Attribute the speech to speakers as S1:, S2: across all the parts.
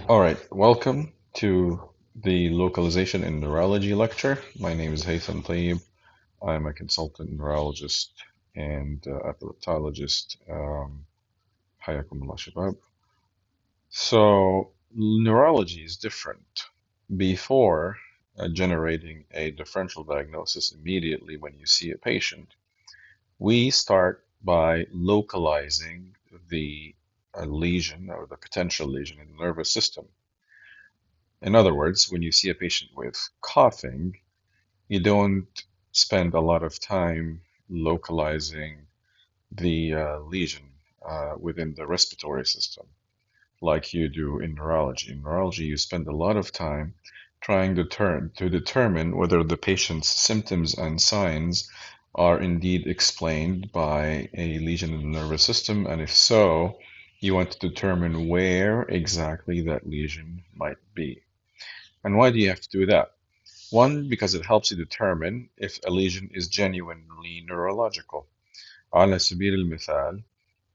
S1: All right, welcome to the Localization in Neurology lecture. My name is Haytham Tayyib. I'm a consultant neurologist and epileptologist. حياكم الله شباب. So, neurology is different. Before generating a differential diagnosis immediately when you see a patient, we start by localizing the lesion or the potential lesion in the nervous system. In other words, when you see a patient with coughing, you don't spend a lot of time localizing the lesion within the respiratory system like you do in neurology. In neurology, you spend a lot of time trying to determine whether the patient's symptoms and signs are indeed explained by a lesion in the nervous system, and if so, you want to determine where exactly that lesion might be. And why do you have to do that? One, because it helps you determine if a lesion is genuinely neurological. على سبيل المثال،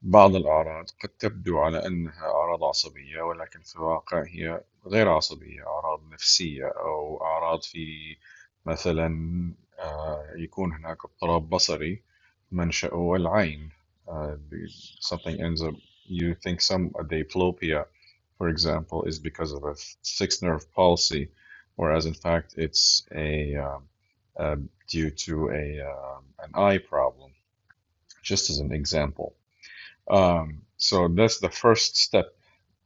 S1: بعض الأعراض قد تبدو على أنها أعراض عصبية، ولكن في الواقع هي غير عصبية، أعراض نفسية أو أعراض في مثلا يكون هناك اضطراب بصري منشأه العين. Something ends up, you think a diplopia, for example, is because of a sixth nerve palsy, whereas in fact it's due to an eye problem, just as an example. So that's the first step.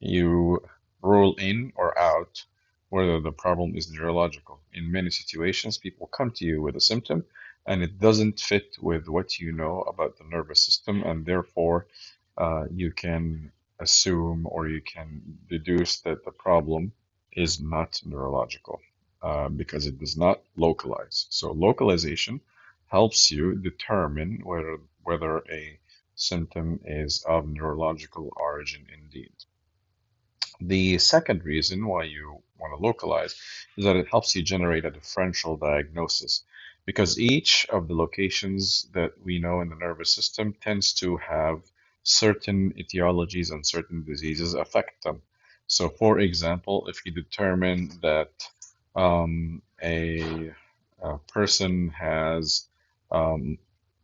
S1: You rule in or out whether the problem is neurological. In many situations, people come to you with a symptom and it doesn't fit with what you know about the nervous system, and therefore you can assume or you can deduce that the problem is not neurological because it does not localize. So localization helps you determine whether a symptom is of neurological origin indeed. The second reason why you want to localize is that it helps you generate a differential diagnosis because each of the locations that we know in the nervous system tends to have certain etiologies and certain diseases affect them. So, for example, if you determine that a person has um,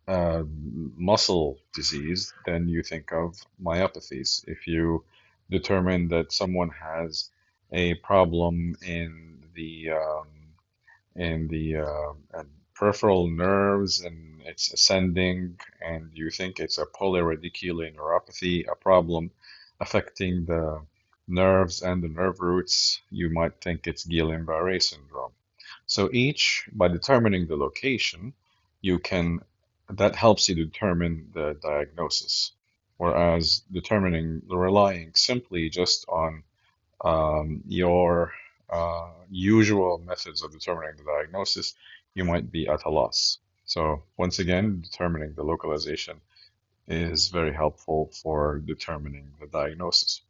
S1: muscle disease, then you think of myopathies. If you determine that someone has a problem in the peripheral nerves and it's ascending, and you think it's a polyradicular neuropathy, a problem affecting the nerves and the nerve roots, you might think it's Guillain-Barré syndrome. So each, by determining the location, you can that helps you determine the diagnosis. Whereas relying simply just on your usual methods of determining the diagnosis, you might be at a loss. So once again, determining the localization is very helpful for determining the diagnosis.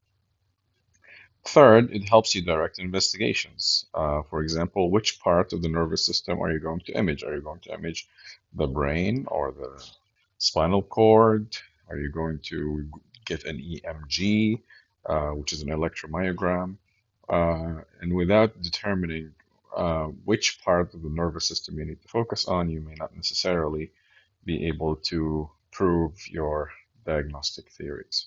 S1: Third, it helps you direct investigations. For example, which part of the nervous system are you going to image? Are you going to image the brain or the spinal cord? Are you going to get an EMG, which is an electromyogram? And without determining which part of the nervous system you need to focus on, you may not necessarily be able to prove your diagnostic theories.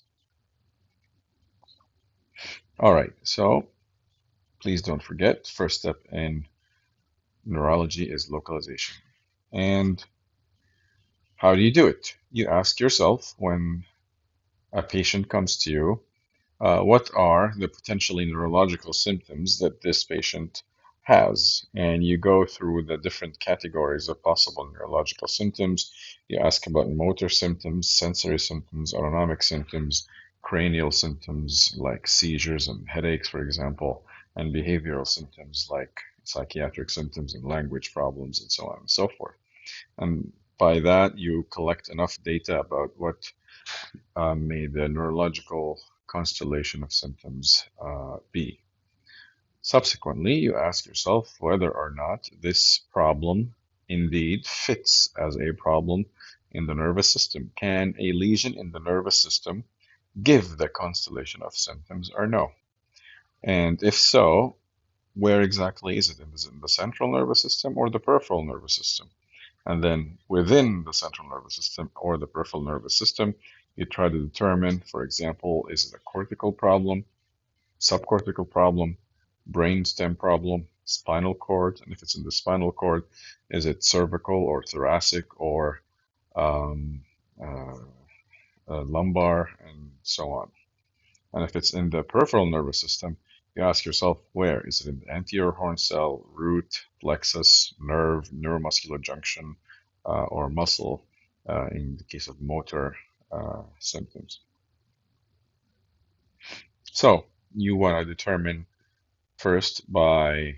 S1: All right, so please don't forget, first step in neurology is localization. And how do you do it? You ask yourself when a patient comes to you, what are the potentially neurological symptoms that this patient has? And you go through the different categories of possible neurological symptoms. You ask about motor symptoms, sensory symptoms, autonomic symptoms, cranial symptoms like seizures and headaches, for example, and behavioral symptoms like psychiatric symptoms and language problems and so on and so forth. And by that, you collect enough data about what may the neurological constellation of symptoms be. Subsequently, you ask yourself whether or not this problem indeed fits as a problem in the nervous system. Can a lesion in the nervous system give the constellation of symptoms or no? And if so, where exactly is it? Is it in the central nervous system or the peripheral nervous system? And then within the central nervous system or the peripheral nervous system, you try to determine, for example, is it a cortical problem, subcortical problem, brainstem problem, spinal cord, and if it's in the spinal cord, is it cervical or thoracic or um, uh, lumbar, and so on. And if it's in the peripheral nervous system, you ask yourself, where? Is it in the anterior horn cell, root, plexus, nerve, neuromuscular junction, or muscle, in the case of motor symptoms? So you want to determine first by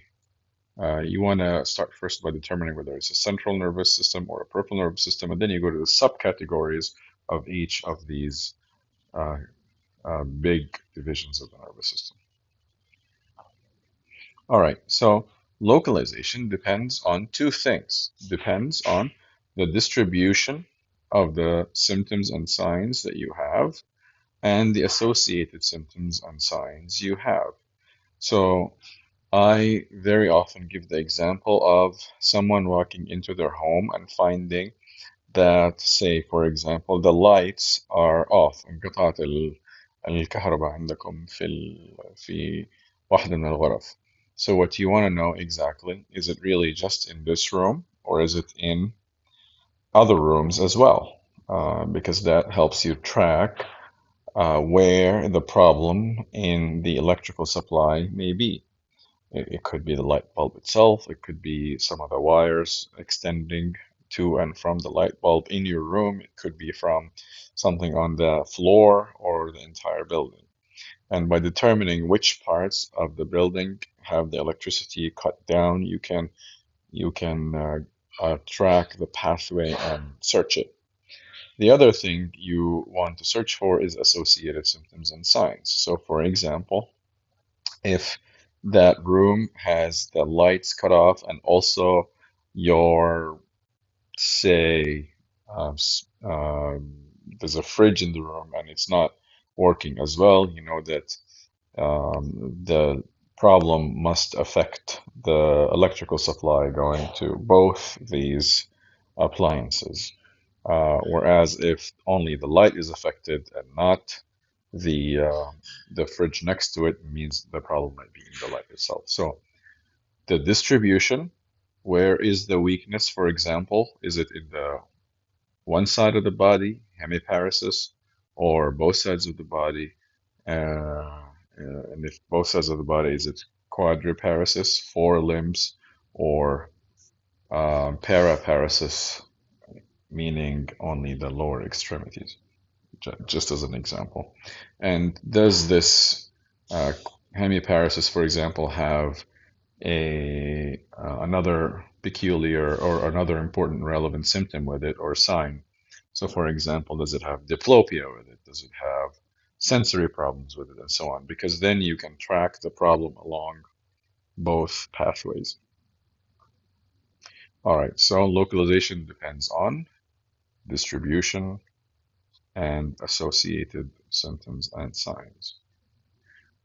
S1: you want to start first by determining whether it's a central nervous system or a peripheral nervous system, and then you go to the subcategories of each of these uh, big divisions of the nervous system. All right, so localization depends on two things. Depends on the distribution of the symptoms and signs that you have and the associated symptoms and signs you have. So I very often give the example of someone walking into their home and finding that, say, for example, the lights are off. انقطعت الكهرباء عندكم في واحدة من الغرف. So what you want to know exactly, is it really just in this room or is it in other rooms as well? Because that helps you track where the problem in the electrical supply may be. It could be the light bulb itself, it could be some of the wires extending to and from the light bulb in your room, it could be from something on the floor or the entire building. And by determining which parts of the building have the electricity cut down, you can track the pathway and search it. The other thing you want to search for is associated symptoms and signs. So, for example, if that room has the lights cut off and also your, say, there's a fridge in the room and it's not working as well, you know that the problem must affect the electrical supply going to both these appliances. Whereas if only the light is affected and not the fridge next to it, means the problem might be in the light itself. So the distribution, where is the weakness, for example? Is it in the one side of the body, hemiparesis, or both sides of the body? And if both sides of the body, is it quadriparesis, four limbs, or paraparesis, meaning only the lower extremities, just as an example. And does this uh, hemiparesis, for example, have a another peculiar or another important relevant symptom with it or sign? So, for example, does it have diplopia with it? Does it have sensory problems with it, and so on? Because then you can track the problem along both pathways. All right, so localization depends on distribution and associated symptoms and signs.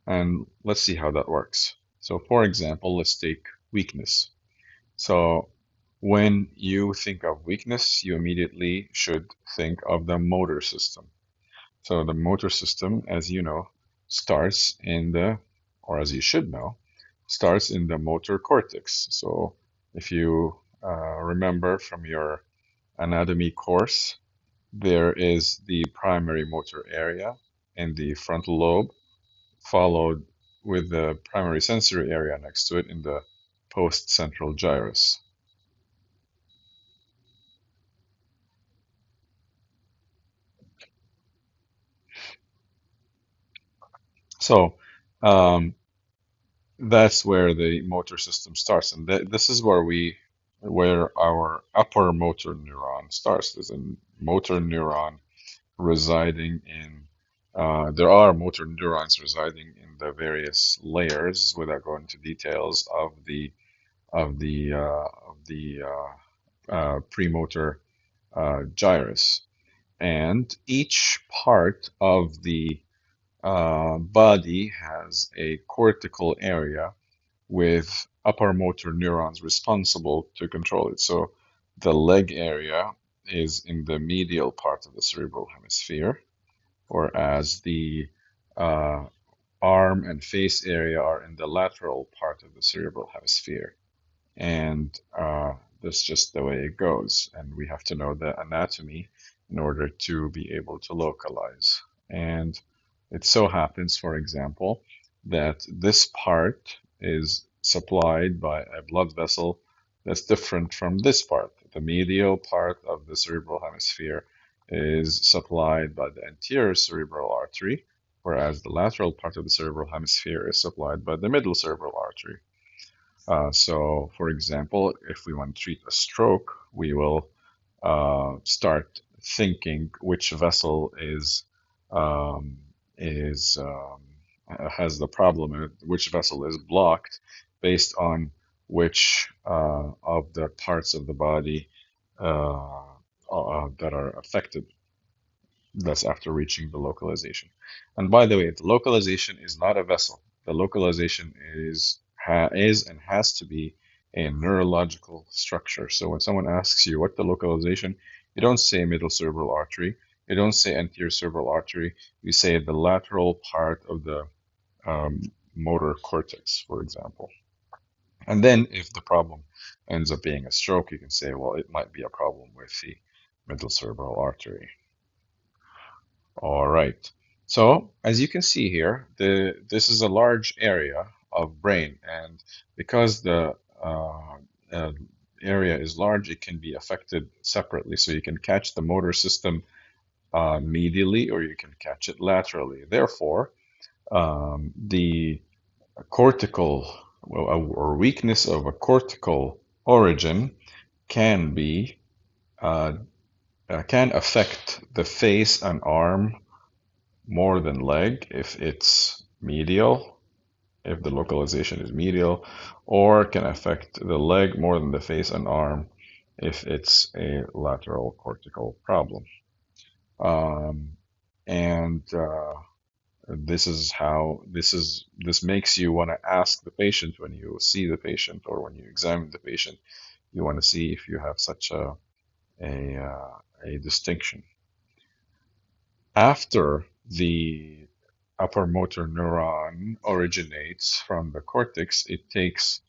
S1: And let's see how that works. So, for example, let's take weakness. So, when you think of weakness, you immediately should think of the motor system. So, the motor system, as you know, starts in the, or as you should know, starts in the motor cortex. So, if you remember from your anatomy course, there is the primary motor area in the frontal lobe, followed with the primary sensory area next to it in the post-central gyrus. So um, that's where the motor system starts, and this is where our upper motor neuron starts. There's a motor neuron residing in. There are motor neurons residing in the various layers, without going into details of the premotor gyrus, and each part of the body has a cortical area with upper motor neurons responsible to control it. So the leg area is in the medial part of the cerebral hemisphere, whereas the uh, arm and face area are in the lateral part of the cerebral hemisphere. And that's just the way it goes. And we have to know the anatomy in order to be able to localize. And it so happens, for example, that this part is supplied by a blood vessel that's different from this part. The medial part of the cerebral hemisphere is supplied by the anterior cerebral artery, whereas the lateral part of the cerebral hemisphere is supplied by the middle cerebral artery. So, for example, if we want to treat a stroke, we will start thinking which vessel um, is has the problem, and which vessel is blocked, based on which of the parts of the body that are affected. That's after reaching the localization. And by the way, the localization is not a vessel. The localization is and has to be a neurological structure. So when someone asks you what the localization, you don't say middle cerebral artery, you don't say anterior cerebral artery, you say the lateral part of the um, motor cortex, for example. And then if the problem ends up being a stroke, you can say, well, it might be a problem with the middle cerebral artery. All right. So as you can see here, this is a large area of brain, and because the uh, area is large, it can be affected separately. So you can catch the motor system medially, or you can catch it laterally. Therefore, the cortical or weakness of a cortical origin can be can affect the face and arm more than leg if it's medial, if the localization is medial, or can affect the leg more than the face and arm if it's a lateral cortical problem. Um, and this makes you want to ask the patient when you see the patient or when you examine the patient, you want to see if you have such a distinction. After the upper motor neuron originates from the cortex, it takes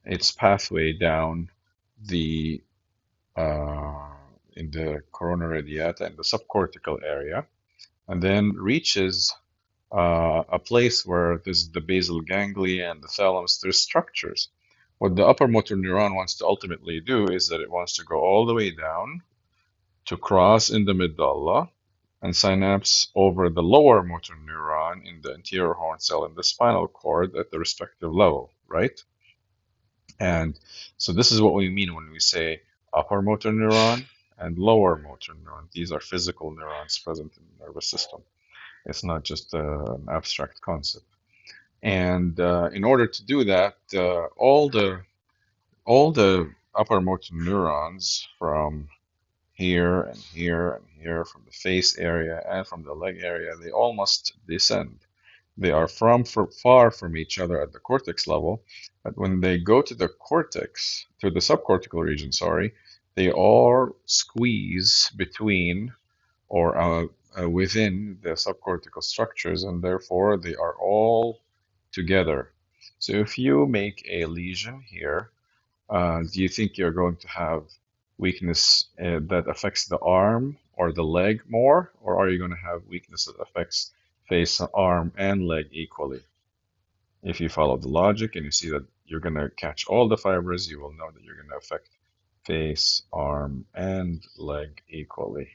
S1: its pathway down the uh, in the corona radiata and the subcortical area, and then reaches a place where there's the basal ganglia and the thalamus. There's structures. What the upper motor neuron wants to ultimately do is that it wants to go all the way down to cross in the medulla and synapse over the lower motor neuron in the anterior horn cell and the spinal cord at the respective level, right? And so this is what we mean when we say upper motor neuron and lower motor neuron. These are physical neurons present in the nervous system. It's not just an abstract concept. And in order to do that, all the upper motor neurons from here and here and here, from the face area and from the leg area, they all must descend. They are far from each other at the cortex level, but when they go to the cortex, to the subcortical region, sorry, they all squeeze between or within the subcortical structures, and therefore they are all together. So if you make a lesion here, do you think you're going to have weakness that affects the arm or the leg more, or are you going to have weakness that affects face, arm, and leg equally? If you follow the logic and you see that you're going to catch all the fibers, you will know that you're going to affect face, arm, and leg equally.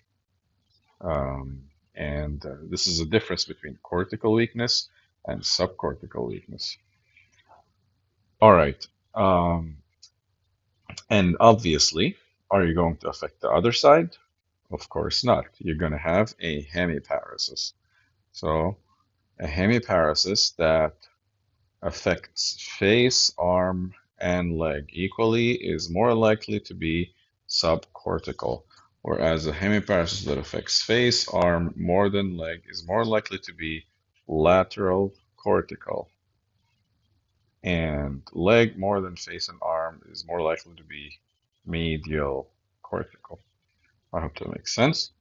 S1: And this is a difference between cortical weakness and subcortical weakness. All right. And obviously, are you going to affect the other side? Of course not. You're going to have a hemiparesis. So, a hemiparesis that affects face, arm, and leg equally is more likely to be subcortical, whereas a hemiparesis that affects face, arm more than leg is more likely to be lateral cortical. And leg more than face and arm is more likely to be medial cortical. I hope that makes sense.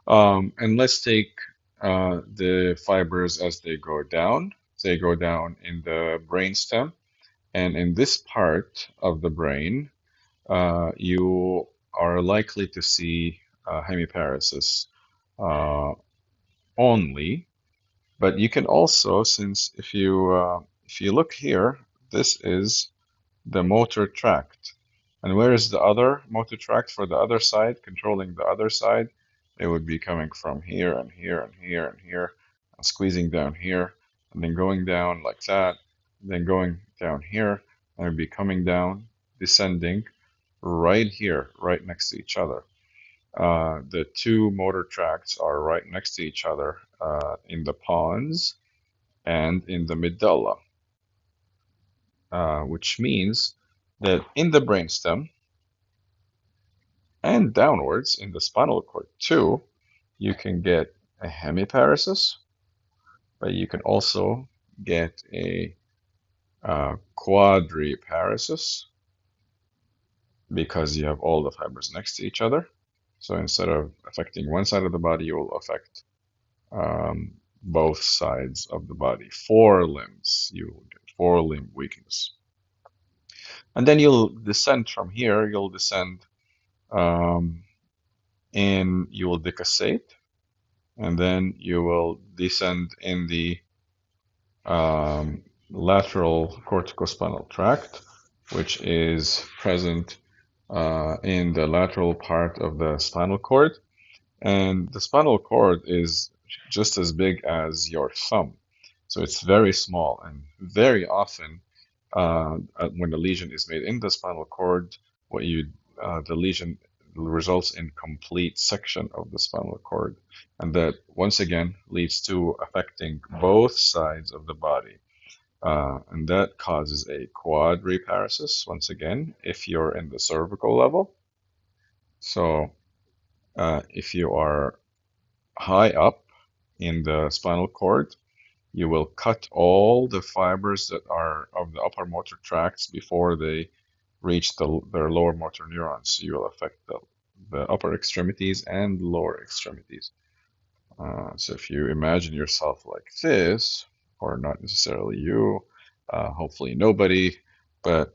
S1: And let's take the fibers as they go down. They go down in the brainstem, and in this part of the brain, you are likely to see hemiparesis uh, only. But you can also, since if you look here, this is the motor tract. And where is the other motor tract for the other side, controlling the other side? It would be coming from here and here and here and here, and squeezing down here, and then going down like that, and then going down here, and it would be coming down, descending right here, right next to each other. The two motor tracts are right next to each other in the pons and in the medulla, which means that in the brainstem and downwards in the spinal cord too, you can get a hemiparesis, but you can also get a quadriparesis because you have all the fibers next to each other. So instead of affecting one side of the body, you will affect both sides of the body. Four limbs, you will get four limb weakness. And then you'll descend from here, you'll descend um, and you will decussate, and then you will descend in the lateral corticospinal tract, which is present in the lateral part of the spinal cord. And the spinal cord is just as big as your thumb. So it's very small, and very often when the lesion is made in the spinal cord, the lesion results in complete section of the spinal cord, and that once again leads to affecting both sides of the body, and that causes a quadriparesis once again if you're in the cervical level. So if you are high up in the spinal cord, you will cut all the fibers that are of the upper motor tracts before they reach their lower motor neurons. So you will affect the upper extremities and lower extremities. So if you imagine yourself like this, or not necessarily you, hopefully nobody, but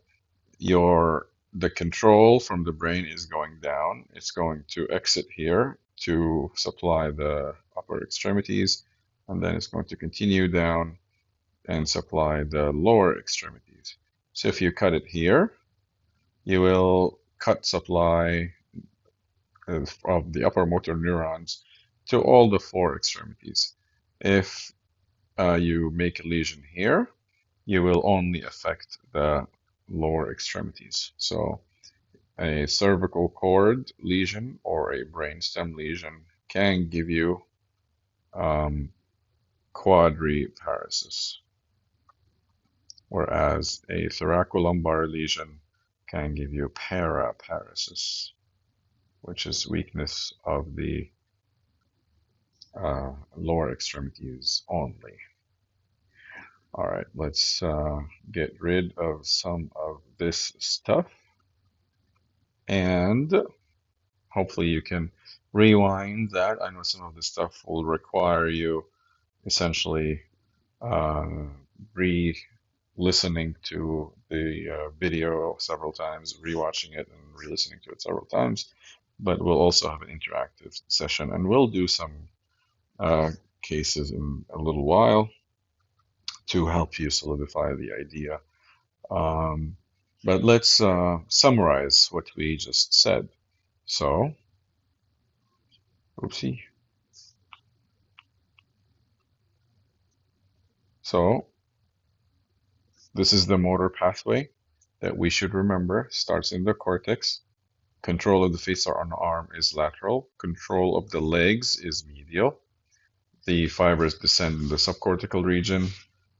S1: the control from the brain is going down. It's going to exit here to supply the upper extremities, and then it's going to continue down and supply the lower extremities. So if you cut it here, you will cut supply of the upper motor neurons to all the four extremities. If you make a lesion here, you will only affect the lower extremities. So a cervical cord lesion or a brainstem lesion can give you quadriparesis, whereas a thoracolumbar lesion can give you paraparesis, which is weakness of the lower extremities only. All right, let's get rid of some of this stuff, and hopefully you can rewind that. I know some of this stuff will require you essentially uh, re-listening to the video several times, rewatching it and re-listening to it several times, but we'll also have an interactive session, and we'll do some cases in a little while to help you solidify the idea. But let's summarize what we just said. So, oopsie. So, this is the motor pathway that we should remember. Starts in the cortex. Control of the face or arm is lateral. Control of the legs is medial. The fibers descend in the subcortical region,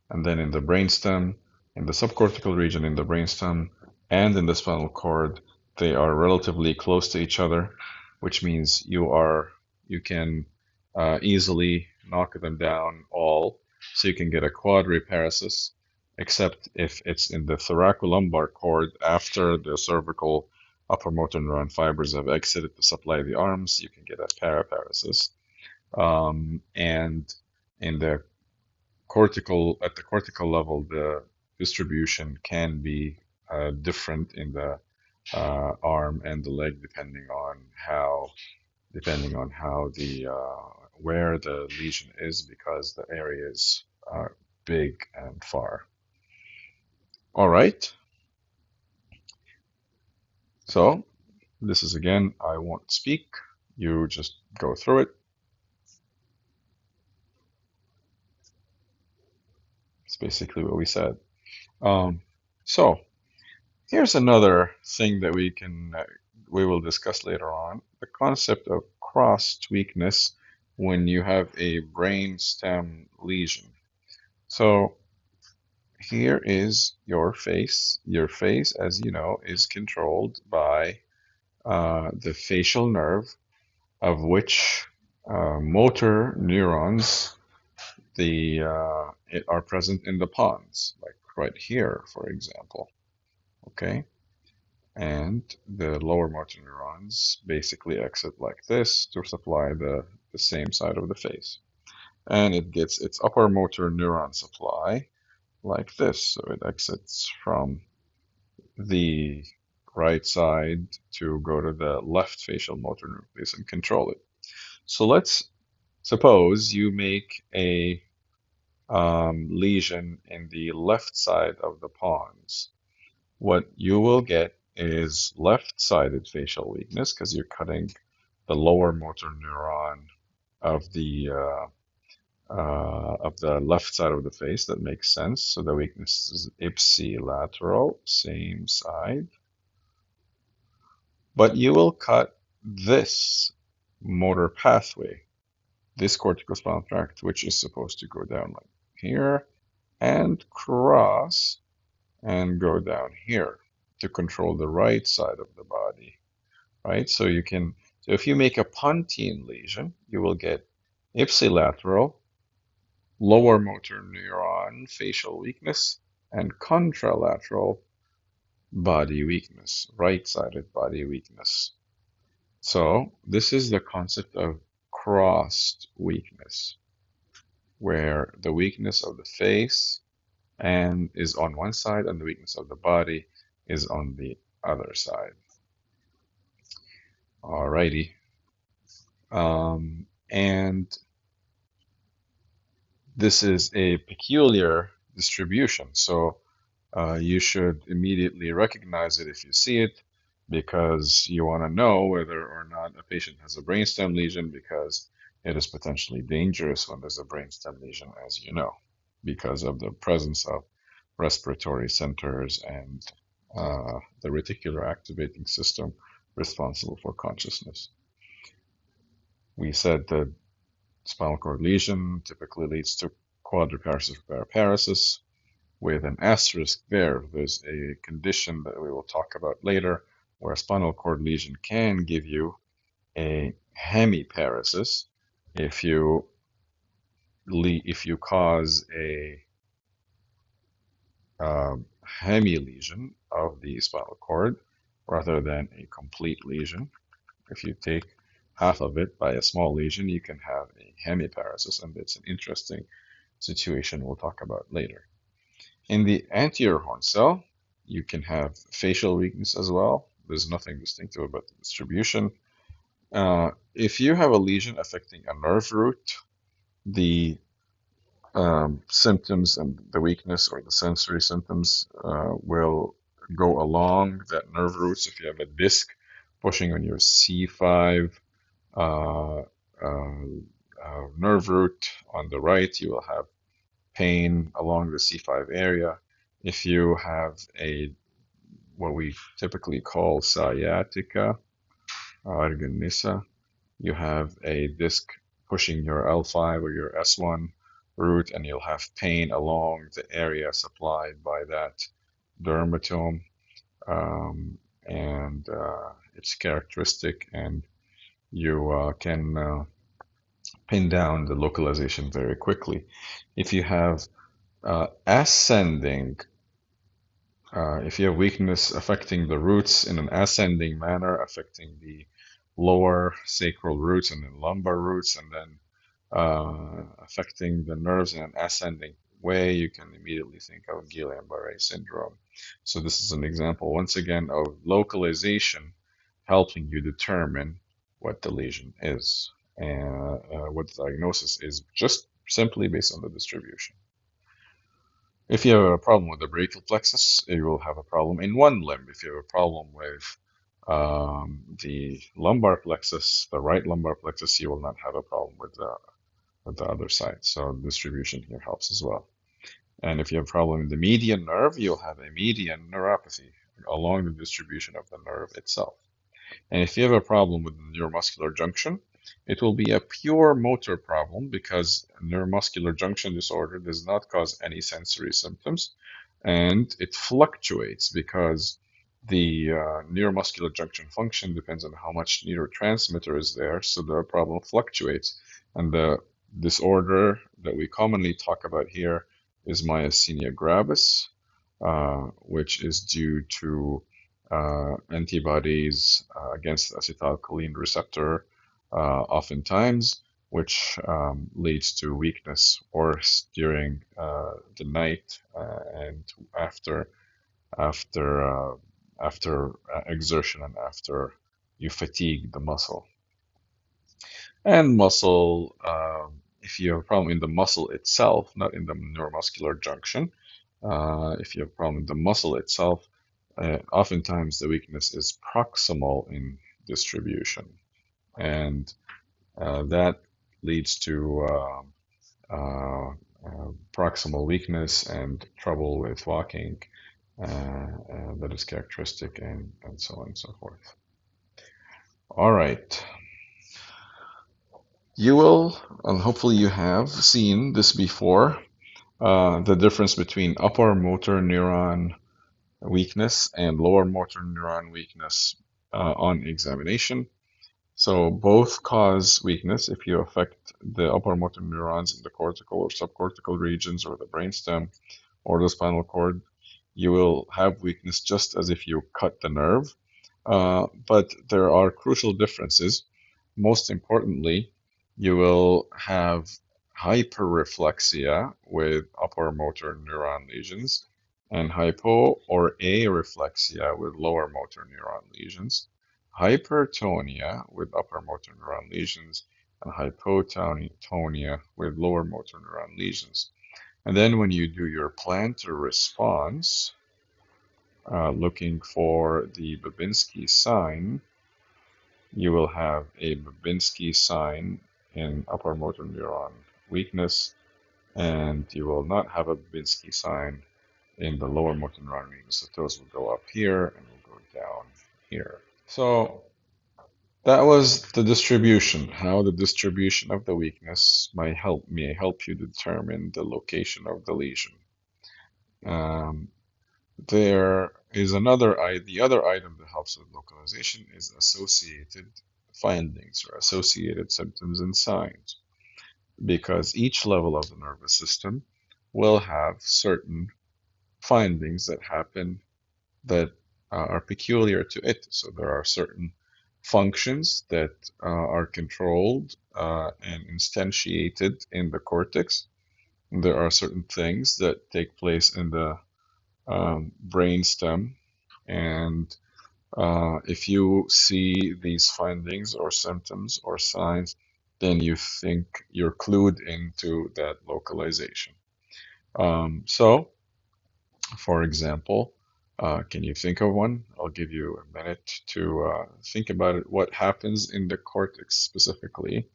S1: and then in the brainstem, in the subcortical region, in the brainstem, and in the spinal cord. They are relatively close to each other, which means you can easily knock them down all So you can get a quadriparesis, except if it's in the thoracolumbar cord after the cervical upper motor neuron fibers have exited to supply the arms, you can get a paraparesis. And in the at the cortical level, the distribution can be different in the arm and the leg depending on how the where the lesion is, because the area is big and far. All right, so this is again, I won't speak, you just go through it. It's basically what we said. Um, so here's another thing that we will discuss later on, the concept of crossed weakness when you have a brainstem lesion. So here is your face. Your face, as you know, is controlled by the facial nerve, of which motor neurons are present in the pons, like right here, for example. Okay, and the lower motor neurons basically exit like this to supply the same side of the face, and it gets its upper motor neuron supply like this, so it exits from the right side to go to the left facial motor nucleus and control it. So let's suppose you make a lesion in the left side of the pons. What you will get is left-sided facial weakness because you're cutting the lower motor neuron of the left side of the face. That makes sense. So the weakness is ipsilateral, same side. But you will cut this motor pathway, this corticospinal tract, which is supposed to go down like here and cross and go down here to control the right side of the body, right? So if you make a pontine lesion, you will get ipsilateral, lower motor neuron facial weakness, and contralateral body weakness, right-sided body weakness. So this is the concept of crossed weakness, where the weakness of the face and is on one side and the weakness of the body is on the other side. Alrighty. And this is a peculiar distribution, so you should immediately recognize it if you see it, because you want to know whether or not a patient has a brainstem lesion, because it is potentially dangerous when there's a brainstem lesion, as you know, because of the presence of respiratory centers and the reticular activating system responsible for consciousness. We said that spinal cord lesion typically leads to quadriparesis or paraparesis, with an asterisk there. There's a condition that we will talk about later where a spinal cord lesion can give you a hemiparesis if you cause a hemilesion of the spinal cord rather than a complete lesion. If you take half of it by a small lesion, you can have a hemiparesis, and it's an interesting situation we'll talk about later. In the anterior horn cell, you can have facial weakness as well. There's nothing distinctive about the distribution. If you have a lesion affecting a nerve root, the symptoms and the weakness or the sensory symptoms will go along that nerve root. So if you have a disc pushing on your C5 nerve root on the right, you will have pain along the C5 area. If you have what we typically call sciatica, arganissa, you have a disc pushing your L5 or your S1 root, and you'll have pain along the area supplied by that dermatome, and it's characteristic, and you can pin down the localization very quickly. If you have ascending, if you have weakness affecting the roots in an ascending manner, affecting the lower sacral roots and the lumbar roots, and then affecting the nerves in an ascending way, you can immediately think of Guillain-Barré syndrome. So this is an example, once again, of localization helping you determine what the lesion is and what the diagnosis is, just simply based on the distribution. If you have a problem with the brachial plexus, you will have a problem in one limb. If you have a problem with the lumbar plexus, the right lumbar plexus, you will not have a problem with the other side. So distribution here helps as well. And if you have a problem in the median nerve, you'll have a median neuropathy along the distribution of the nerve itself. And if you have a problem with the neuromuscular junction, it will be a pure motor problem because neuromuscular junction disorder does not cause any sensory symptoms, and it fluctuates because the neuromuscular junction function depends on how much neurotransmitter is there, so the problem fluctuates. And the disorder that we commonly talk about here is myasthenia gravis, which is due to antibodies against the acetylcholine receptor, oftentimes, which leads to weakness or during the night and after after after exertion and after you fatigue the muscle. And muscle, if you have a problem in the muscle itself, not in the neuromuscular junction, if you have a problem in the muscle itself, oftentimes the weakness is proximal in distribution, and that leads to proximal weakness and trouble with walking that is characteristic, and so on and so forth. All right. You will, and hopefully you have seen this before, the difference between upper motor neuron weakness and lower motor neuron weakness on examination. So both cause weakness if you affect the upper motor neurons in the cortical or subcortical regions or the brainstem or the spinal cord. You will have weakness just as if you cut the nerve. But there are crucial differences. Most importantly, you will have hyperreflexia with upper motor neuron lesions and hypo or areflexia with lower motor neuron lesions, hypertonia with upper motor neuron lesions, and hypotonia with lower motor neuron lesions. And then when you do your plantar response, looking for the Babinski sign, you will have a Babinski sign in upper motor neuron weakness, and you will not have a Babinski sign in the lower motor neuron weakness. The toes will go up here and will go down here. So that was the distribution, how the distribution of the weakness may help you determine the location of the lesion. There is the other item that helps with localization is associated findings or associated symptoms and signs, because each level of the nervous system will have certain findings that happen that are peculiar to it. So there are certain functions that are controlled and instantiated in the cortex. And there are certain things that take place in the brainstem, and if you see these findings or symptoms or signs, then you think you're clued into that localization. So, for example, can you think of one? I'll give you a minute to think about it. What happens in the cortex specifically?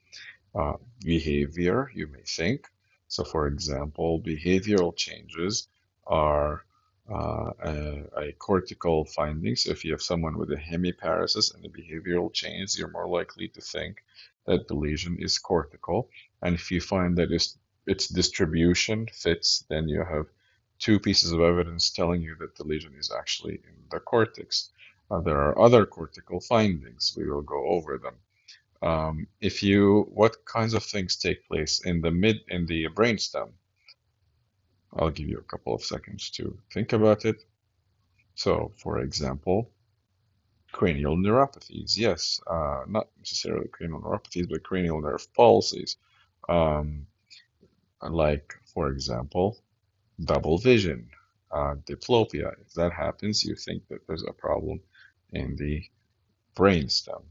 S1: Behavior, you may think. So, for example, behavioral changes are a cortical finding. So, if you have someone with a hemiparesis and a behavioral change, you're more likely to think that the lesion is cortical. And if you find that its distribution fits, then you have two pieces of evidence telling you that the lesion is actually in the cortex. There are other cortical findings. We will go over them. What kinds of things take place in the brainstem? I'll give you a couple of seconds to think about it. So, for example, cranial neuropathies. Yes, not necessarily cranial neuropathies, but cranial nerve palsies. Um, like, for example, double vision, diplopia. If that happens, you think that there's a problem in the brainstem.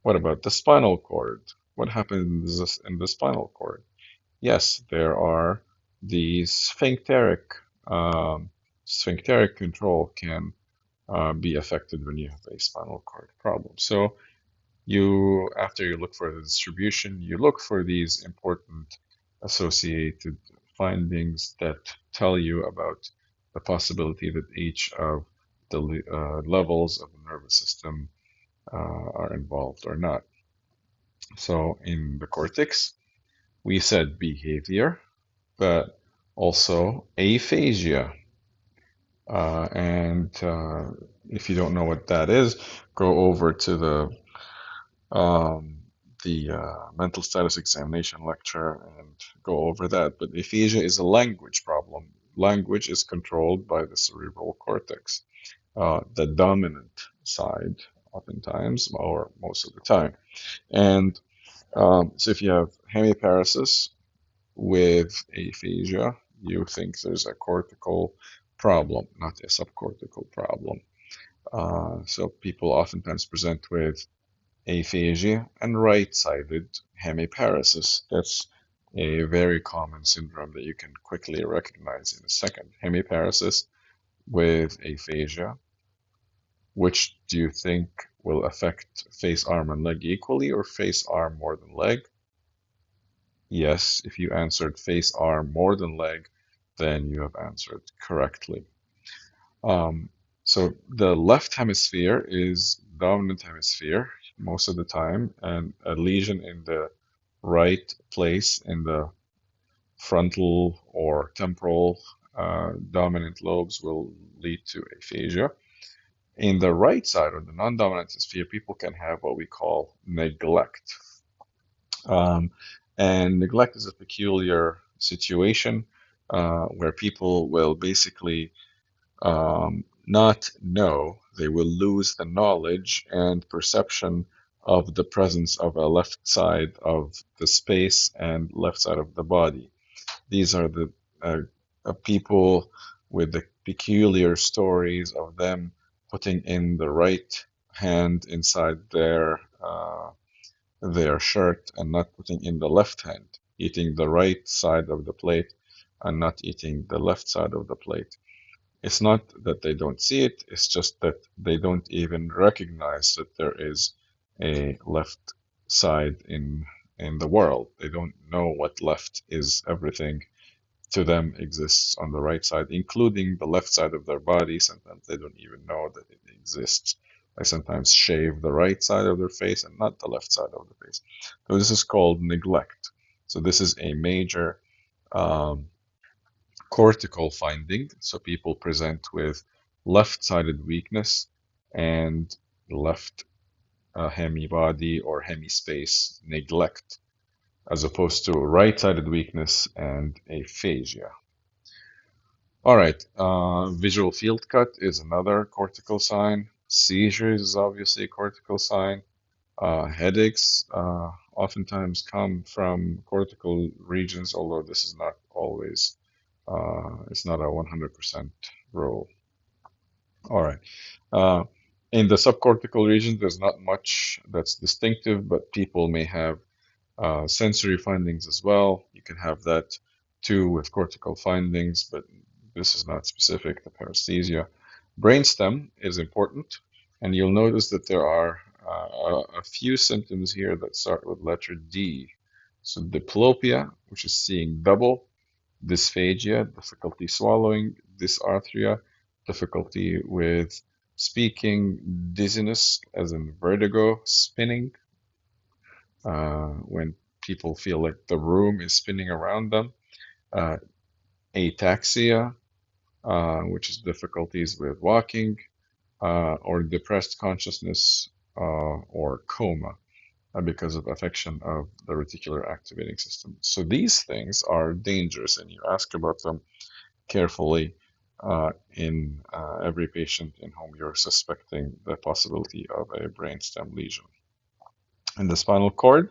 S1: What about the spinal cord? What happens in the spinal cord? Yes, there are the sphincteric control can be affected when you have a spinal cord problem. So after you look for the distribution, you look for these important associated findings that tell you about the possibility that each of the levels of the nervous system are involved or not. So in the cortex, we said behavior, but also aphasia. And if you don't know what that is, go over to um, the mental status examination lecture and go over that. But aphasia is a language problem. Language is controlled by the cerebral cortex, the dominant side, oftentimes, or most of the time. And so if you have hemiparesis with aphasia, you think there's a cortical problem, not a subcortical problem. So people oftentimes present with aphasia and right-sided hemiparesis. That's a very common syndrome that you can quickly recognize in a second. Hemiparesis with aphasia. Which do you think will affect face, arm, and leg equally, or face, arm more than leg? Yes, if you answered face, arm more than leg, then you have answered correctly. Um, so the left hemisphere is dominant hemisphere most of the time, and a lesion in the right place in the frontal or temporal dominant lobes will lead to aphasia. In the right side or the non-dominant hemisphere, people can have what we call neglect. Um, and neglect is a peculiar situation where people will basically not know, they will lose the knowledge and perception of the presence of a left side of the space and left side of the body. These are the people with the peculiar stories of them putting in the right hand inside their shirt and not putting in the left hand, eating the right side of the plate and not eating the left side of the plate. It's not that they don't see it, it's just that they don't even recognize that there is a left side in the world. They don't know what left is. Everything to them exists on the right side, including the left side of their body. Sometimes they don't even know that it exists. They sometimes shave the right side of their face and not the left side of the face. So this is called neglect. So this is a major um, cortical finding. So people present with left-sided weakness and left hemibody or hemispace neglect, as opposed to right-sided weakness and aphasia. All right, visual field cut is another cortical sign. Seizures is obviously a cortical sign. Headaches oftentimes come from cortical regions, although this is not always, it's not a 100% rule. All right. Uh, in the subcortical region, there's not much that's distinctive, but people may have sensory findings as well. You can have that too with cortical findings, but this is not specific to paresthesia. Brainstem is important, and you'll notice that there are a few symptoms here that start with letter D. So diplopia, which is seeing double, dysphagia, difficulty swallowing, dysarthria, difficulty with speaking, dizziness, as in vertigo, spinning, when people feel like the room is spinning around them, uh, ataxia, which is difficulties with walking, or depressed consciousness, or coma. because of affection of the reticular activating system. So these things are dangerous, and you ask about them carefully in every patient in whom you're suspecting the possibility of a brainstem lesion. In the spinal cord,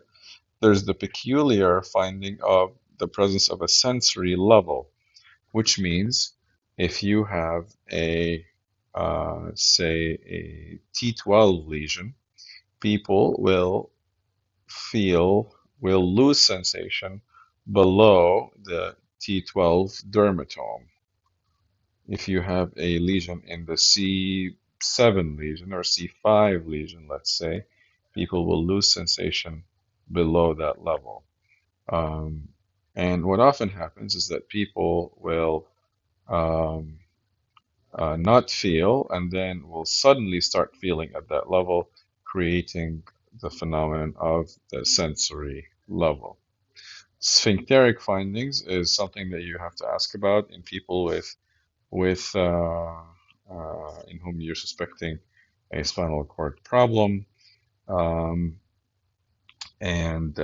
S1: there's the peculiar finding of the presence of a sensory level, which means if you have a, say, a T12 lesion, people will lose sensation below the T12 dermatome. If you have a lesion in the C7 lesion or C5 lesion, let's say, people will lose sensation below that level. Um, and what often happens is that people will um, not feel and then will suddenly start feeling at that level, creating the phenomenon of the sensory level. Sphincteric findings is something that you have to ask about in people with in whom you're suspecting a spinal cord problem, um, and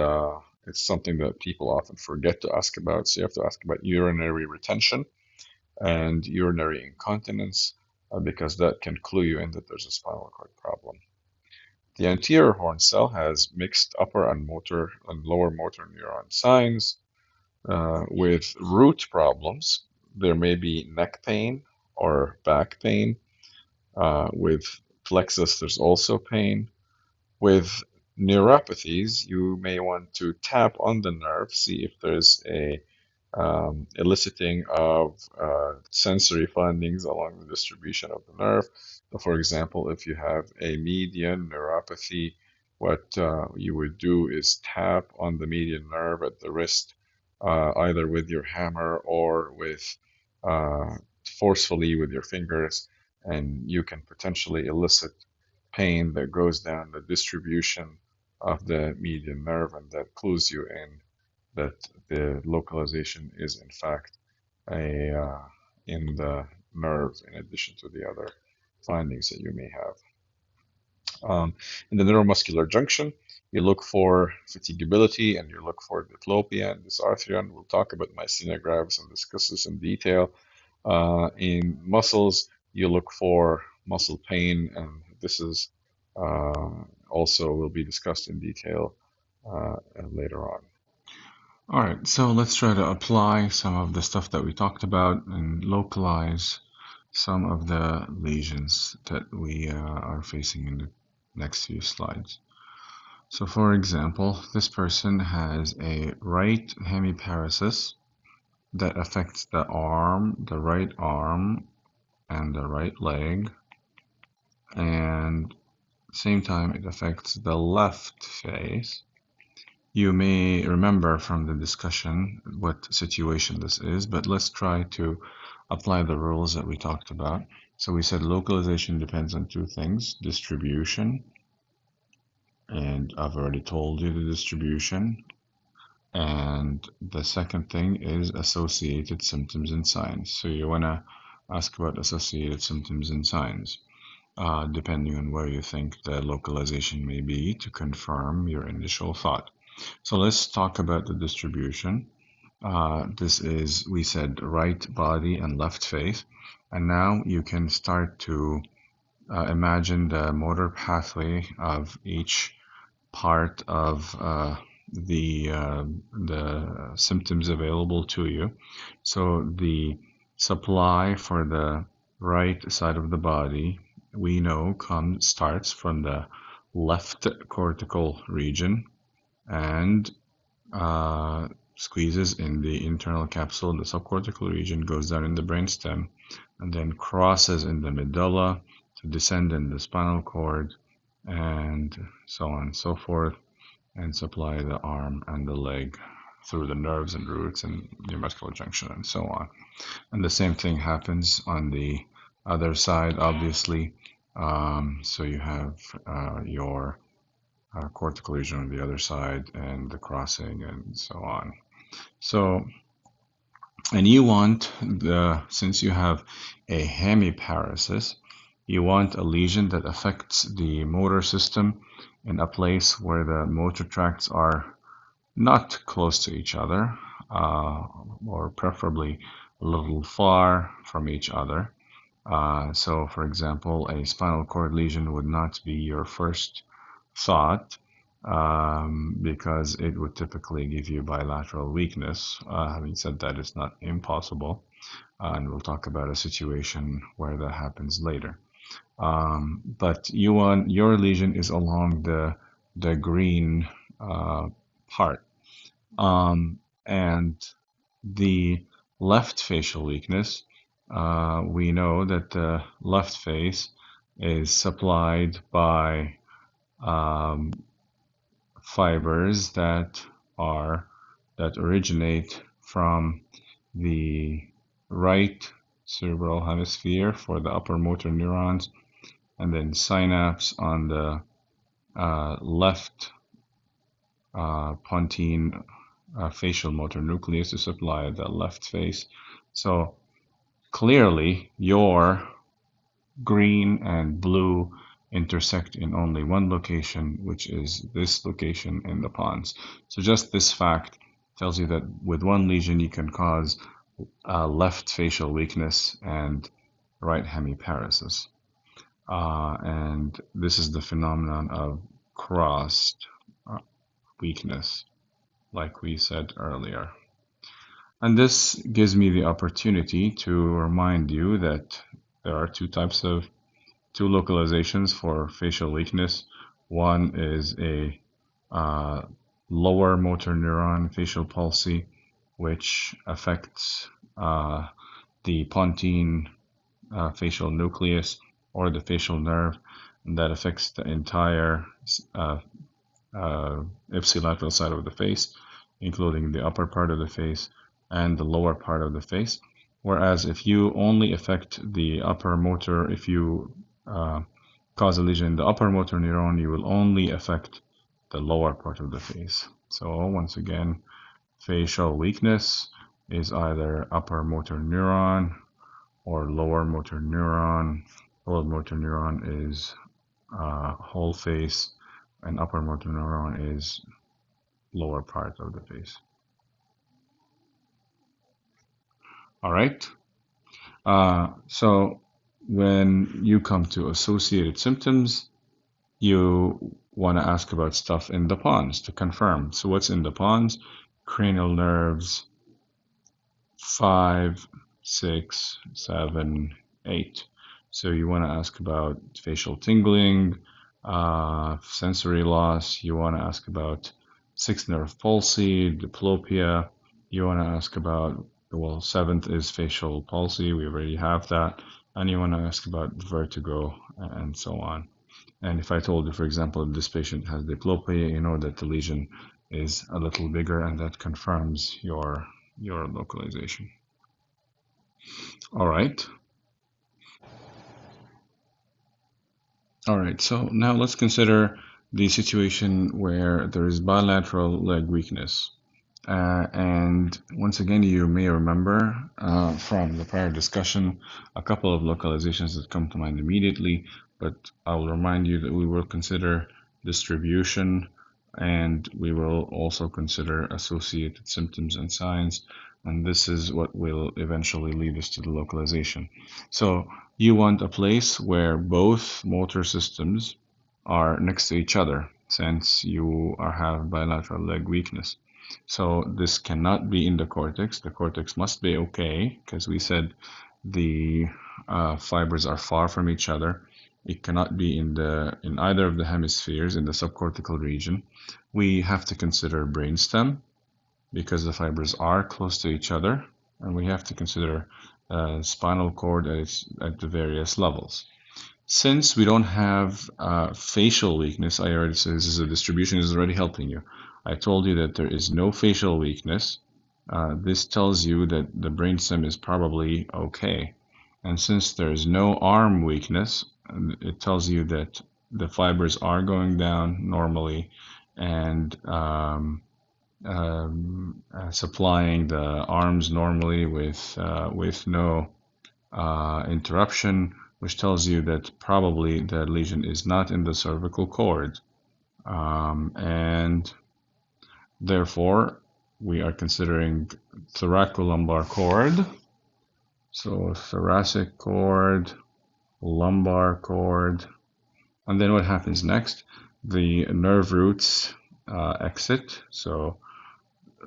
S1: it's something that people often forget to ask about. So you have to ask about urinary retention and urinary incontinence because that can clue you in that there's a spinal cord problem. The anterior horn cell has mixed upper and motor and lower motor neuron signs with root problems. There may be neck pain or back pain. With plexus, there's also pain. With neuropathies, you may want to tap on the nerve, see if there's a eliciting of sensory findings along the distribution of the nerve. So for example, if you have a median neuropathy, what you would do is tap on the median nerve at the wrist, either with your hammer or with forcefully with your fingers, and you can potentially elicit pain that goes down the distribution of the median nerve, and that clues you in that the localization is in fact a in the nerve in addition to the other findings that you may have. In the neuromuscular junction, you look for fatigability and you look for diplopia and dysarthria. We'll talk about myasthenia gravis and discuss this in detail. In muscles, you look for muscle pain, and this is also will be discussed in detail later on. All right, so let's try to apply some of the stuff that we talked about and localize some of the lesions that we are facing in the next few slides. So for example, this person has a right hemiparesis that affects the arm, the right arm, and the right leg, and same time it affects the left face. You may remember from the discussion what situation this is, but let's try to apply the rules that we talked about. So we said localization depends on two things, distribution, and I've already told you the distribution. And the second thing is associated symptoms and signs. So you want to ask about associated symptoms and signs, depending on where you think the localization may be to confirm your initial thought. So let's talk about the distribution. This is, we said, right body and left face. And now you can start to imagine the motor pathway of each part of the symptoms available to you. So the supply for the right side of the body, we know, starts from the left cortical region and squeezes in the internal capsule in the subcortical region, goes down in the brainstem, and then crosses in the medulla to descend in the spinal cord, and so on and so forth, and supply the arm and the leg through the nerves and roots and neuromuscular junction and so on. And the same thing happens on the other side, obviously. So you have your cortical region on the other side and the crossing and so on. So, and you want since you have a hemiparesis, you want a lesion that affects the motor system in a place where the motor tracts are not close to each other, uh, or preferably a little far from each other. So, for example, a spinal cord lesion would not be your first thought, because it would typically give you bilateral weakness. Having said that, it's not impossible, and we'll talk about a situation where that happens later. But your lesion is along the green part, and the left facial weakness. We know that the left face is supplied by um, fibers are that originate from the right cerebral hemisphere for the upper motor neurons, and then synapse on the left pontine facial motor nucleus to supply the left face. So clearly, your green and blue intersect in only one location, which is this location in the pons. So just this fact tells you that with one lesion you can cause left facial weakness and right hemiparesis. And this is the phenomenon of crossed weakness, like we said earlier. And this gives me the opportunity to remind you that there are two localizations for facial weakness. One is a uh, lower motor neuron facial palsy, which affects the pontine facial nucleus or the facial nerve, and that affects the entire uh, ipsilateral side of the face, including the upper part of the face and the lower part of the face. Whereas if you only affect the upper motor, if you cause a lesion in the upper motor neuron, you will only affect the lower part of the face. So once again, facial weakness is either upper motor neuron or lower motor neuron. Lower motor neuron is whole face, and upper motor neuron is lower part of the face. All right. So when you come to associated symptoms, you want to ask about stuff in the pons to confirm. So what's in the pons? Cranial nerves 5, 6, 7, 8. So you want to ask about facial tingling, sensory loss. You want to ask about sixth nerve palsy, diplopia. You want to ask about, well, seventh is facial palsy. We already have that. And you want to ask about vertigo and so on. And if I told you, for example, this patient has diplopia, you know that the lesion is a little bigger, and that confirms your localization. All right. All right. So now let's consider the situation where there is bilateral leg weakness. And once again, you may remember from the prior discussion a couple of localizations that come to mind immediately, but I'll remind you that we will consider distribution, and we will also consider associated symptoms and signs, and this is what will eventually lead us to the localization. So you want a place where both motor systems are next to each other, since you have bilateral leg weakness. So this cannot be in the cortex. The cortex must be okay, because we said the fibers are far from each other. It cannot be in either of the hemispheres in the subcortical region. We have to consider brainstem, because the fibers are close to each other, and we have to consider spinal cord at the various levels. Since we don't have facial weakness, I already said this is a distribution is already helping you. I told you that there is no facial weakness. This tells you that the brainstem is probably okay. And since there is no arm weakness, it tells you that the fibers are going down normally, and supplying the arms normally with no interruption, which tells you that probably the lesion is not in the cervical cord. And therefore, we are considering thoracolumbar cord. So thoracic cord, lumbar cord, and then what happens next? The nerve roots exit, so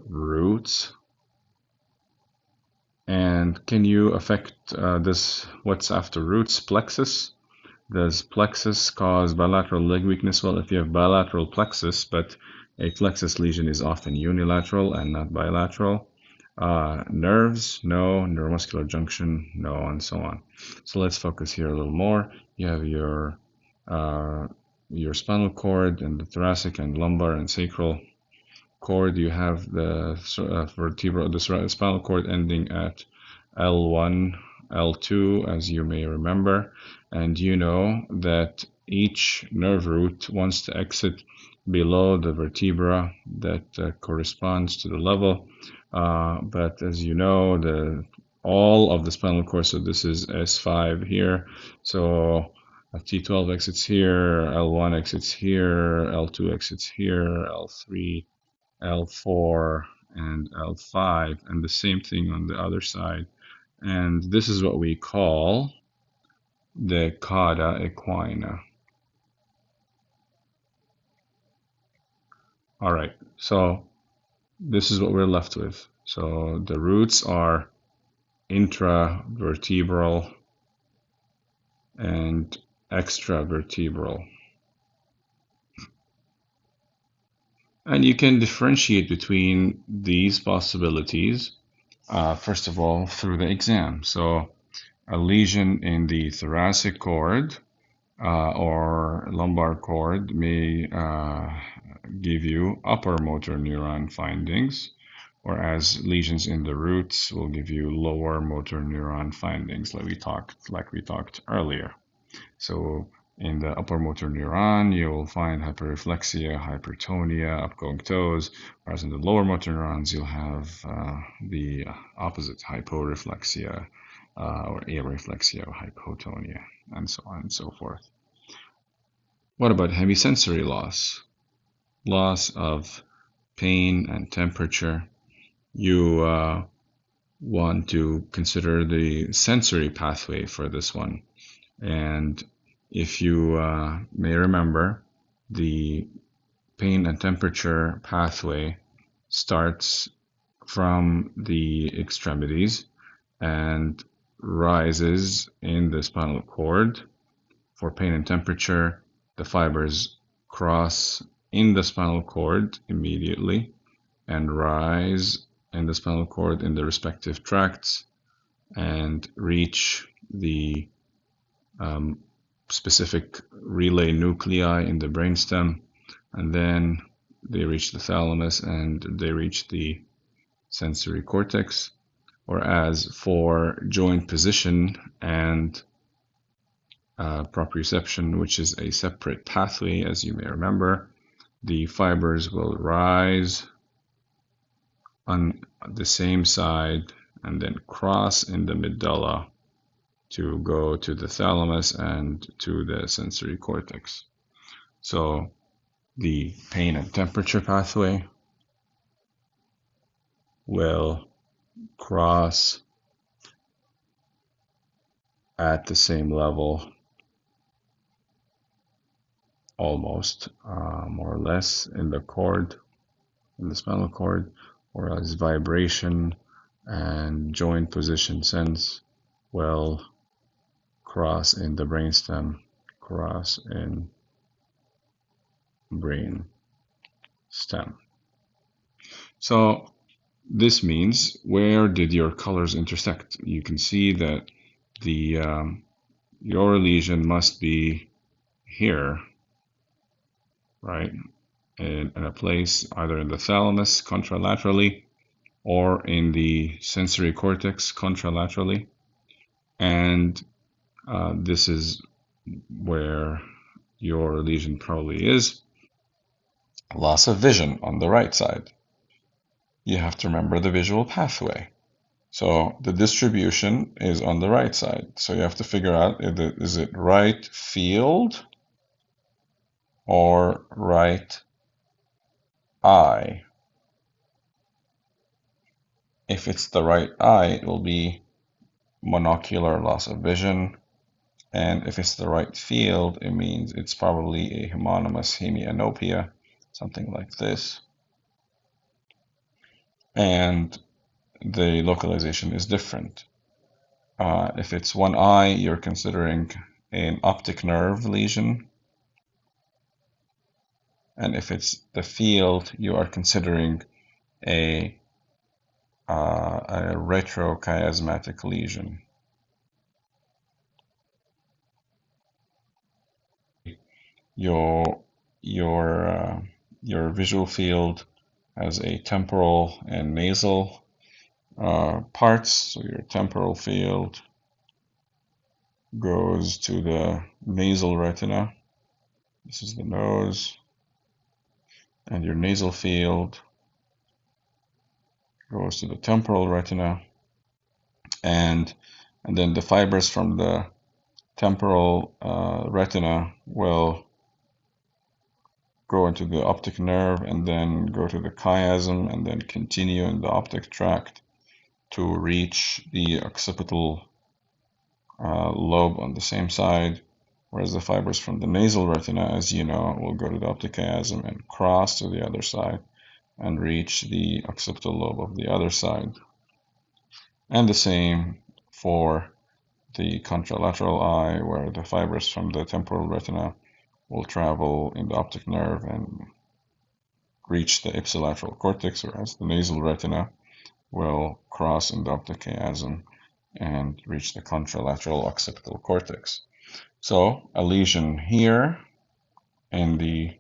S1: roots. And can you affect this? What's after roots? Plexus. Does plexus cause bilateral leg weakness? Well, if you have bilateral plexus, but a plexus lesion is often unilateral and not bilateral. Nerves, no. Neuromuscular junction, no, and so on. So let's focus here a little more. You have your spinal cord and the thoracic and lumbar and sacral cord. You have the vertebral, the spinal cord ending at L1, L2, as you may remember, and you know that each nerve root wants to exit below the vertebra that corresponds to the level. But as you know, all of the spinal cord, so this is S5 here, so T12 exits here, L1 exits here, L2 exits here, L3, L4, and L5, and the same thing on the other side. And this is what we call the cauda equina. All right, so this is what we're left with. So the roots are intravertebral and extravertebral. And you can differentiate between these possibilities, first of all, through the exam. So a lesion in the thoracic cord or lumbar cord may give you upper motor neuron findings, whereas lesions in the roots will give you lower motor neuron findings, like we talked earlier. So in the upper motor neuron, you will find hyperreflexia, hypertonia, upgoing toes, whereas in the lower motor neurons, you'll have the opposite, hyporeflexia or areflexia or hypotonia, and so on and so forth. What about hemisensory loss? Loss of pain and temperature. You want to consider the sensory pathway for this one. And if you may remember, the pain and temperature pathway starts from the extremities and rises in the spinal cord. For pain and temperature, the fibers cross in the spinal cord immediately and rise in the spinal cord in the respective tracts and reach the specific relay nuclei in the brainstem, and then they reach the thalamus and they reach the sensory cortex. Whereas for joint position and proprioception, which is a separate pathway, as you may remember, the fibers will rise on the same side and then cross in the medulla to go to the thalamus and to the sensory cortex. So the pain and temperature pathway will cross at the same level, almost, more or less, in the cord, in the spinal cord, whereas vibration and joint position sense will cross in the brainstem, cross in brain stem. So this means, where did your colors intersect? You can see that your lesion must be here, right? In a place either in the thalamus contralaterally or in the sensory cortex contralaterally. And this is where your lesion probably is. Loss of vision on the right side. You have to remember the visual pathway. So the distribution is on the right side. So you have to figure out, is it right field or right eye. If it's the right eye, it will be monocular loss of vision. And if it's the right field, it means it's probably a homonymous hemianopia, something like this. And the localization is different. If it's one eye, you're considering an optic nerve lesion. And if it's the field, you are considering a, a retrochiasmatic lesion. Your your your visual field has a temporal and nasal parts. So your temporal field goes to the nasal retina. This is the nose, and your nasal field goes to the temporal retina, and then the fibers from the temporal retina will go into the optic nerve and then go to the chiasm and then continue in the optic tract to reach the occipital lobe on the same side, whereas the fibers from the nasal retina, as you know, will go to the optic chiasm and cross to the other side and reach the occipital lobe of the other side. And the same for the contralateral eye, where the fibers from the temporal retina will travel in the optic nerve and reach the ipsilateral cortex, whereas the nasal retina will cross in the optic chiasm and reach the contralateral occipital cortex. So a lesion here in the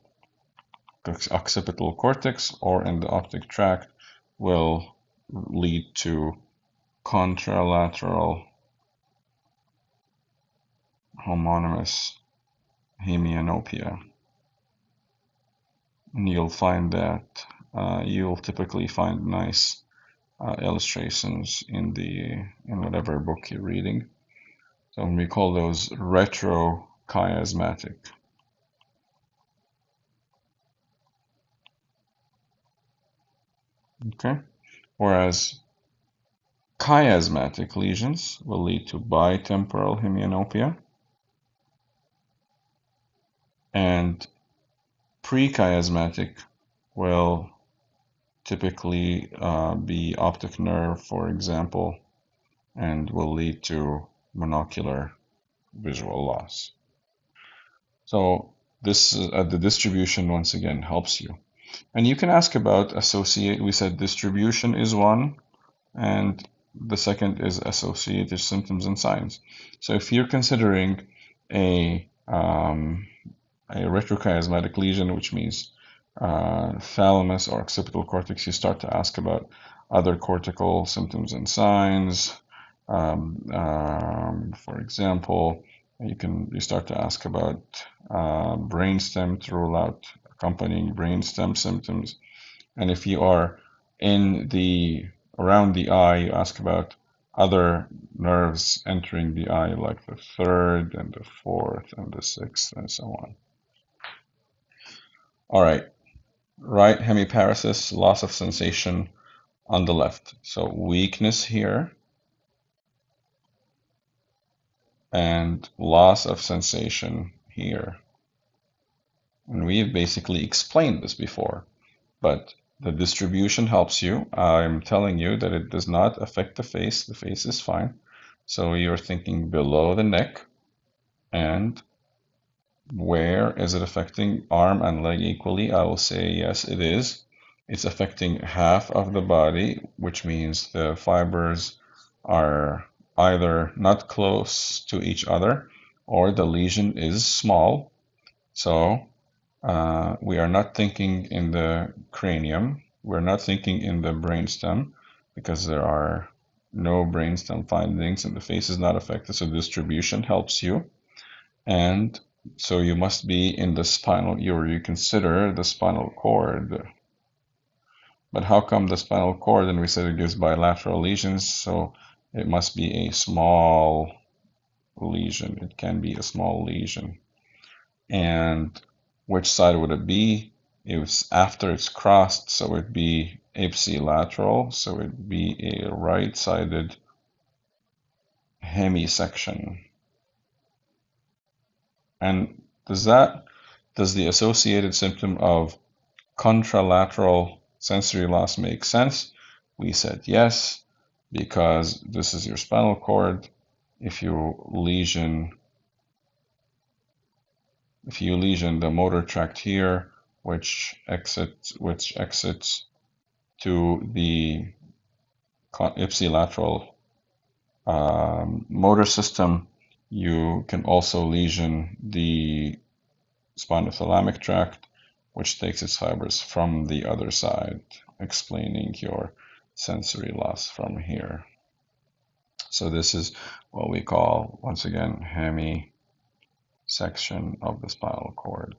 S1: occipital cortex or in the optic tract will lead to contralateral homonymous hemianopia. And you'll find that you'll typically find nice illustrations in whatever book you're reading. So we call those retrochiasmatic. Okay, whereas chiasmatic lesions will lead to bitemporal hemianopia, and prechiasmatic will typically be optic nerve, for example, and will lead to monocular visual loss. So this the distribution once again helps you. And you can ask about associate. We said distribution is one, and the second is associated symptoms and signs. So if you're considering a retrochiasmatic lesion, which means thalamus or occipital cortex, you start to ask about other cortical symptoms and signs. For example, you start to ask about brainstem to rule out accompanying brainstem symptoms. And if you are in the around the eye, you ask about other nerves entering the eye, like the third and the fourth and the sixth, and so on. All right, right hemiparesis, loss of sensation on the left. So weakness here and loss of sensation here. And we've basically explained this before, but the distribution helps you. I'm telling you that it does not affect the face. The face is fine. So you're thinking below the neck, and where is it affecting arm and leg equally? I will say yes, it is. It's affecting half of the body, which means the fibers are either not close to each other or the lesion is small. So we are not thinking in the cranium. We're not thinking in the brainstem because there are no brainstem findings and the face is not affected. So distribution helps you. And so you must be in the spinal, you consider the spinal cord. But how come the spinal cord? And we said it gives bilateral lesions, so it must be a small lesion. It can be a small lesion. And which side would it be? It was after it's crossed, so it'd be ipsilateral, so it'd be a right-sided hemisection. And does the associated symptom of contralateral sensory loss make sense? We said yes, because this is your spinal cord. If you lesion the motor tract here, which exits to the ipsilateral motor system, you can also lesion the spinothalamic tract, which takes its fibers from the other side, explaining your sensory loss from here. So this is what we call, once again, hemisection of the spinal cord,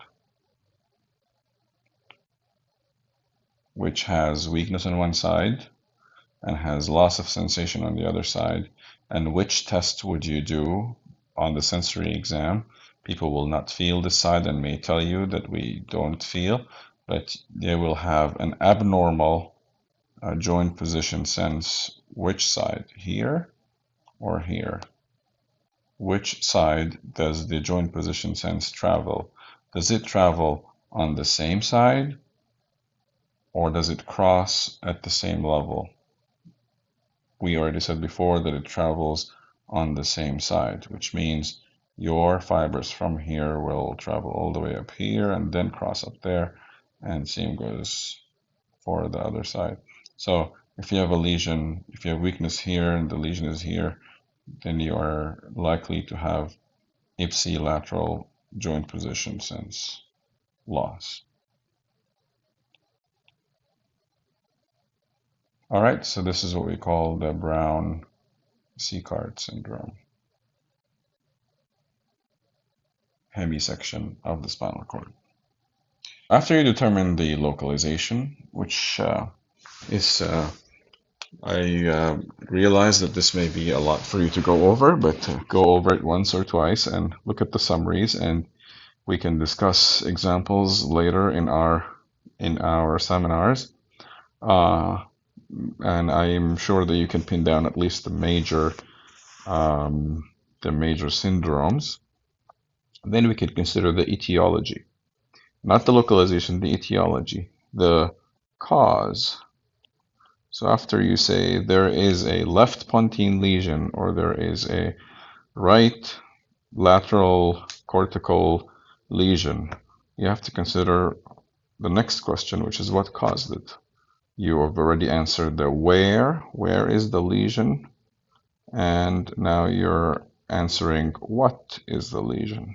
S1: which has weakness on one side and has loss of sensation on the other side. And which test would you do on the sensory exam? People will not feel this side and may tell you that we don't feel, but they will have an abnormal joint position sense. Which side? Here or here? Which side does the joint position sense travel? Does it travel on the same side, or does it cross at the same level? We already said before that it travels on the same side, which means your fibers from here will travel all the way up here and then cross up there, and same goes for the other side. So if you have a lesion, if you have weakness here and the lesion is here, then you are likely to have ipsilateral joint position sense loss. All right, so this is what we call the Brown-Séquard syndrome, hemisection of the spinal cord. After you determine the localization, which is, I realize that this may be a lot for you to go over, but go over it once or twice and look at the summaries, and we can discuss examples later in our seminars. And I am sure that you can pin down at least the major syndromes. Then we could consider the etiology, not the localization, the etiology, the cause. So after you say there is a left pontine lesion or there is a right lateral cortical lesion, you have to consider the next question, which is what caused it. You have already answered the where is the lesion, and now you're answering what is the lesion.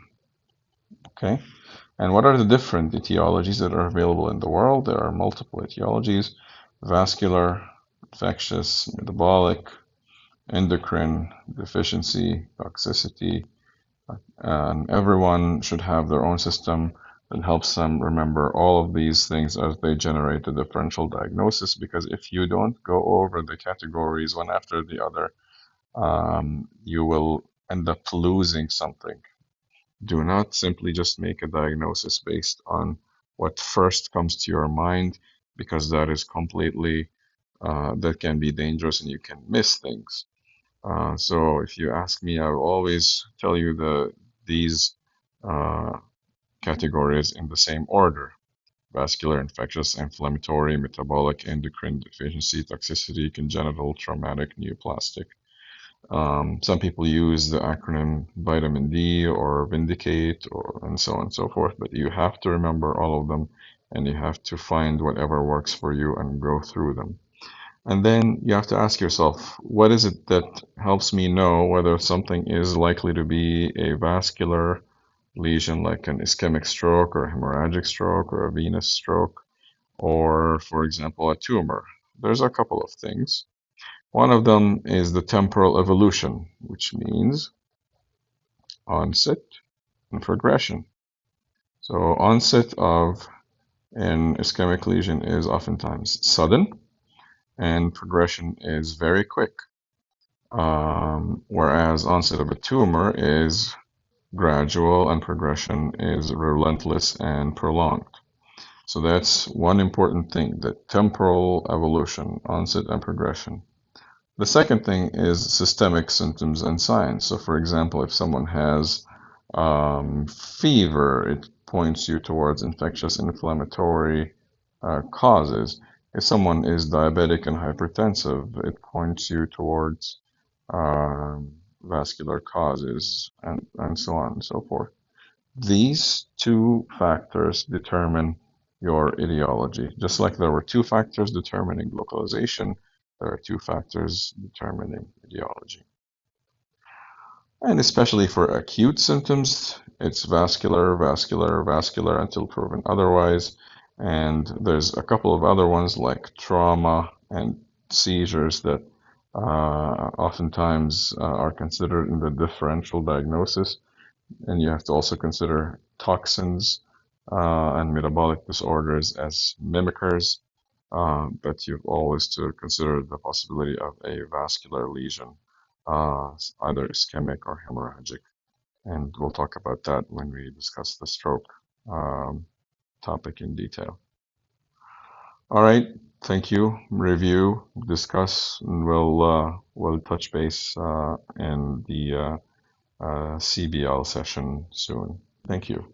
S1: Okay, and what are the different etiologies that are available in the world? There are multiple etiologies: vascular, infectious, metabolic, endocrine, deficiency, toxicity, and everyone should have their own system that helps them remember all of these things as they generate the differential diagnosis, because if you don't go over the categories one after the other, you will end up losing something. Do not simply just make a diagnosis based on what first comes to your mind, because that is completely, that can be dangerous and you can miss things. So if you ask me, I will always tell you these categories in the same order: vascular, infectious, inflammatory, metabolic, endocrine, deficiency, toxicity, congenital, traumatic, neoplastic. Some people use the acronym vitamin D or Vindicate and so on and so forth, but you have to remember all of them and you have to find whatever works for you and go through them. And then you have to ask yourself, what is it that helps me know whether something is likely to be a vascular lesion like an ischemic stroke or a hemorrhagic stroke or a venous stroke, or, for example, a tumor? There's a couple of things. One of them is the temporal evolution, which means onset and progression. So onset of an ischemic lesion is oftentimes sudden, and progression is very quick. Whereas onset of a tumor is gradual, and progression is relentless and prolonged. So that's one important thing, the temporal evolution, onset and progression. The second thing is systemic symptoms and signs. So, for example, if someone has fever, it points you towards infectious inflammatory causes. If someone is diabetic and hypertensive, it points you towards um, vascular causes and so on and so forth. These two factors determine your etiology. Just like there were two factors determining localization, there are two factors determining etiology. And especially for acute symptoms, it's vascular, vascular, vascular until proven otherwise. And there's a couple of other ones like trauma and seizures that oftentimes are considered in the differential diagnosis. And you have to also consider toxins and metabolic disorders as mimickers, but you've always to consider the possibility of a vascular lesion, either ischemic or hemorrhagic. And we'll talk about that when we discuss the stroke um, topic in detail. All right, thank you. Review, discuss, and we'll touch base in the CBL session soon. Thank you.